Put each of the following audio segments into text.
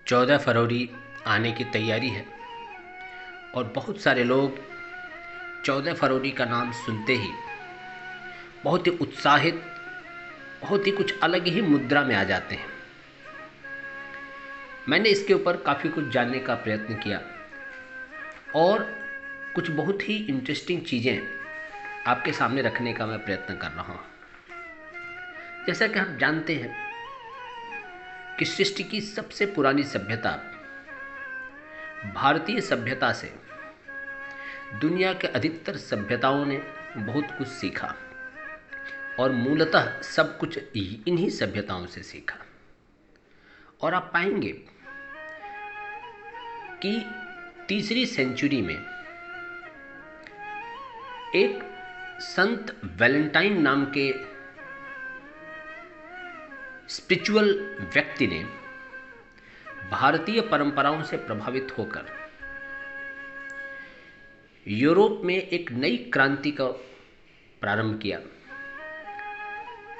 14 फरवरी आने की तैयारी है और बहुत सारे लोग 14 फरवरी का नाम सुनते ही बहुत ही उत्साहित, बहुत ही कुछ अलग ही मुद्रा में आ जाते हैं। मैंने इसके ऊपर काफ़ी कुछ जानने का प्रयत्न किया और कुछ बहुत ही इंटरेस्टिंग चीज़ें आपके सामने रखने का मैं प्रयत्न कर रहा हूँ। जैसा कि हम जानते हैं कि सृष्टि की सबसे पुरानी सभ्यता भारतीय सभ्यता से दुनिया के अधिकतर सभ्यताओं ने बहुत कुछ सीखा और मूलतः सब कुछ इन्हीं सभ्यताओं से सीखा। और आप पाएंगे कि तीसरी सेंचुरी में एक संत वैलेंटाइन नाम के स्पिरिचुअल व्यक्ति ने भारतीय परंपराओं से प्रभावित होकर यूरोप में एक नई क्रांति का प्रारंभ किया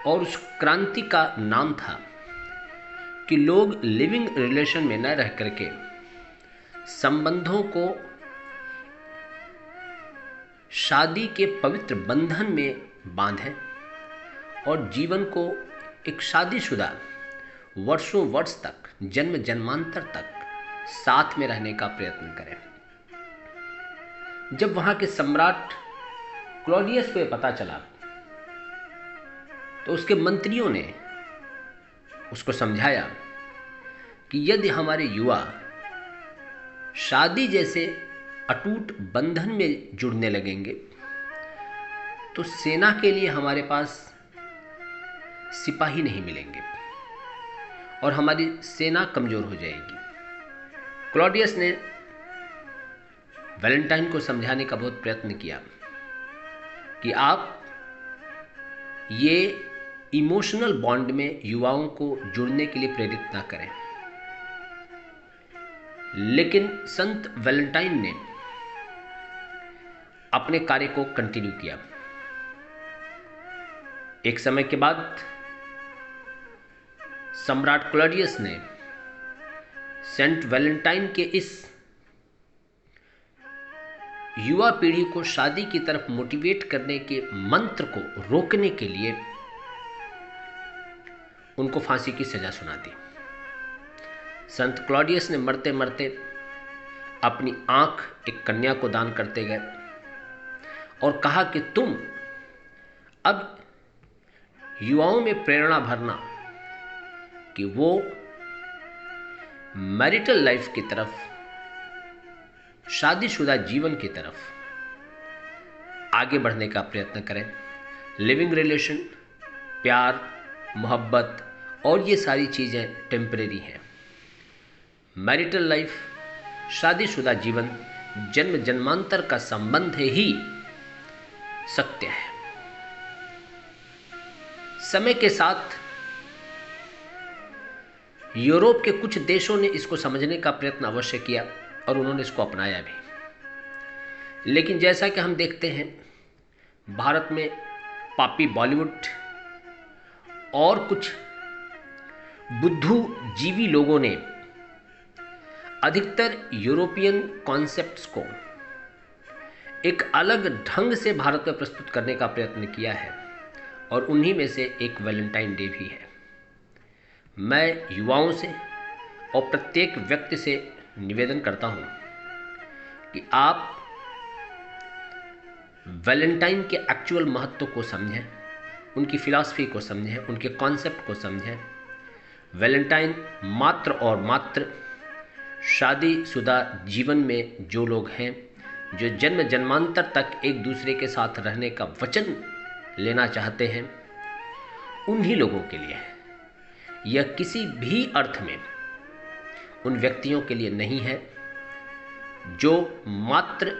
और उस क्रांति का नाम था कि लोग लिविंग रिलेशन में न रह करके संबंधों को शादी के पवित्र बंधन में बांधें और जीवन को एक शादीशुदा वर्षों वर्ष तक, जन्म जन्मांतर तक साथ में रहने का प्रयत्न करें। जब वहां के सम्राट क्लॉडियस को पता चला तो उसके मंत्रियों ने उसको समझाया कि यदि हमारे युवा शादी जैसे अटूट बंधन में जुड़ने लगेंगे तो सेना के लिए हमारे पास सिपाही नहीं मिलेंगे और हमारी सेना कमजोर हो जाएगी। क्लॉडियस ने वैलेंटाइन को समझाने का बहुत प्रयत्न किया कि आप ये इमोशनल बॉन्ड में युवाओं को जुड़ने के लिए प्रेरित ना करें। लेकिन संत वैलेंटाइन ने अपने कार्य को कंटिन्यू किया। एक समय के बाद सम्राट क्लॉडियस ने सेंट वैलेंटाइन के इस युवा पीढ़ी को शादी की तरफ मोटिवेट करने के मंत्र को रोकने के लिए उनको फांसी की सजा सुना दी। संत क्लॉडियस ने मरते मरते अपनी आंख एक कन्या को दान करते गए और कहा कि तुम अब युवाओं में प्रेरणा भरना कि वो मैरिटल लाइफ की तरफ, शादीशुदा जीवन की तरफ आगे बढ़ने का प्रयत्न करें। लिविंग रिलेशन, प्यार, मोहब्बत और ये सारी चीज़ें टेम्परेरी हैं। मैरिटल लाइफ, शादीशुदा जीवन, जन्म जन्मांतर का संबंध ही सत्य है। समय के साथ यूरोप के कुछ देशों ने इसको समझने का प्रयत्न अवश्य किया और उन्होंने इसको अपनाया भी। लेकिन जैसा कि हम देखते हैं भारत में पापी बॉलीवुड और कुछ बुद्धिजीवी लोगों ने अधिकतर यूरोपियन कॉन्सेप्ट्स को एक अलग ढंग से भारत में प्रस्तुत करने का प्रयत्न किया है और उन्हीं में से एक वैलेंटाइन डे भी है। मैं युवाओं से और प्रत्येक व्यक्ति से निवेदन करता हूं कि आप वैलेंटाइन के एक्चुअल महत्व को समझें, उनकी फिलॉसफी को समझें, उनके कॉन्सेप्ट को समझें। वैलेंटाइन मात्र और मात्र शादीशुदा जीवन में जो लोग हैं, जो जन्म जन्मांतर तक एक दूसरे के साथ रहने का वचन लेना चाहते हैं, उन्हीं लोगों के लिए है। यह किसी भी अर्थ में उन व्यक्तियों के लिए नहीं है जो मात्र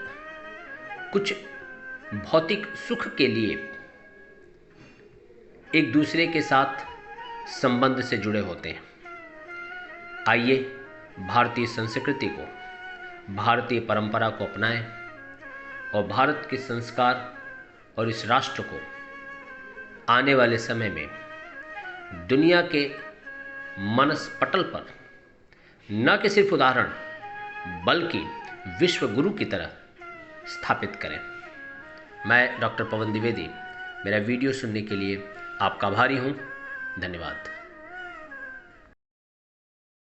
कुछ भौतिक सुख के लिए एक दूसरे के साथ संबंध से जुड़े होते हैं। आइए भारतीय संस्कृति को, भारतीय परंपरा को अपनाएं और भारत के संस्कार और इस राष्ट्र को आने वाले समय में दुनिया के मनस पटल पर न कि सिर्फ उदाहरण बल्कि विश्व गुरु की तरह स्थापित करें। मैं डॉक्टर पवन द्विवेदी, मेरा वीडियो सुनने के लिए आपका आभारी हूँ। धन्यवाद।